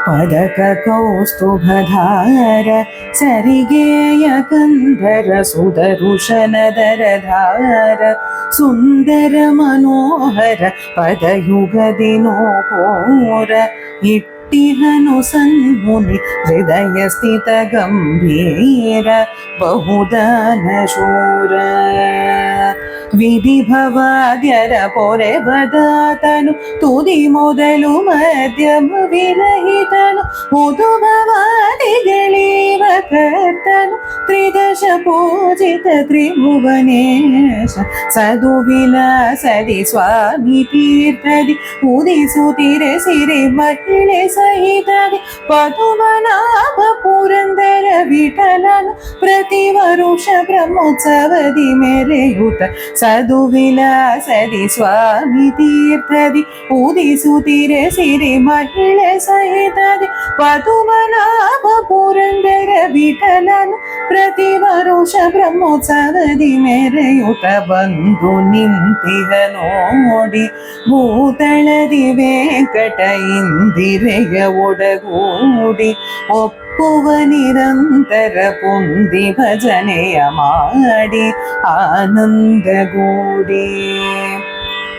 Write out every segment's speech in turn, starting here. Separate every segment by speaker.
Speaker 1: ಪದಕ ಕೌಸ್ತುಭಧಾರ ಸರಿಗೇಯ ಕಂಧರ ಸುದರುಶನದರಧಾರ ಸುಂದರ ಮನೋಹರ ಪದಯುಗದಿ ನೋಕೋರ ಇಟ್ಟಿಹನು ಸನ್ಮುನಿ ಹೃದಯ ಸ್ಥಿತ ಗಂಭೀರ ಬಹುದಾನ ಶೂರ ವಿಧಿಭವಾದ್ಯರ ಪೊರೆ ಬದಾತನು ತುದಿ ಮೊದಲು ಮಧ್ಯಮ ವಿರಹಿತನು ಮುದುಭವಾದಿಗಳೀವ ಕರ್ತನು ತ್ರಿದಶ ಪೂಜಿತ ತ್ರಿಭುವನೇಶ ಸದು ವಿಲಾಸದಿ ಸ್ವಾಮಿ ತೀರ್ಥದಿ ಉದಿಸುತ್ತಿರೆ ಸಿರಿ ಮಹಿಳೆ ಸಹಿತದಿ ಪದುಮನಾಭ ಪುರಂದರ ವಿಠಲನು ಪ್ರತಿ ವರುಷ ಬ್ರಹ್ಮೋತ್ಸವದಿ ಮೆರೆಯುತ ಸದು ವಿಲಾಸದಿ ಸ್ವಾಮಿ ತೀರ್ಥದಿ ಉದಿಸುತ್ತಿರೆ ಸಿರಿ ಮಹಿಳೆ ಸಹಿತದಿ ಪದುಮನಾಭ ಪುರಂದರ ವಿಠಲನು ಪ್ರತಿ ವರುಷ ಬ್ರಹ್ಮೋತ್ಸವದಿ ಮೆರೆಯುತ ಬಂದು ನಿಂತಿಹ ನೋಡಿ ಭೂತಳದಿ ವೆಂಕಟ ಇಂದಿರೆಯ ಒಡಗೂಡಿ ಒಪ್ಪುವ ನಿರಂತರ ಪುಂದಿ ಭಜನೆಯ ಮಾಡಿ ಆನಂದಗೂಡಿ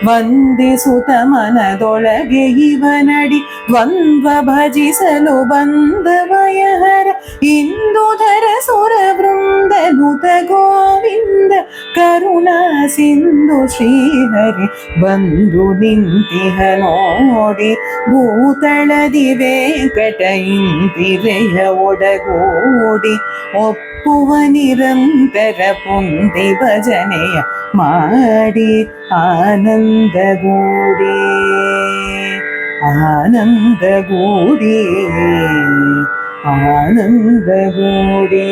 Speaker 1: ವಂದಿಸುತ ಮನದೊಳಗೆ ಇವನಡಿ ದ್ವಂದ್ವ ಭಜಿಸಲು ಬಂದವಯಹರ ಇಂದುಧರ ಸುರ ವೃಂದನುತ ಗೋವಿಂದ ಕರುಣಾ ಸಿಂಧು ಶ್ರೀಹರಿ ಬಂದು ನಿಂತಿಹ ನೋಡಿ ಭೂತಳದಿ ವೆಂಕಟ ಇಂದಿರೆಯ ಒಡಗೂಡಿ ಒಪ್ಪುವ ನಿರಂತರ ಪುಂದಿ ಭಜನೆಯ ಮಾಡಿ ಆನಂದಗೂಡಿ ಆನಂದಗೂಡಿ ಆನಂದಗೂಡಿ.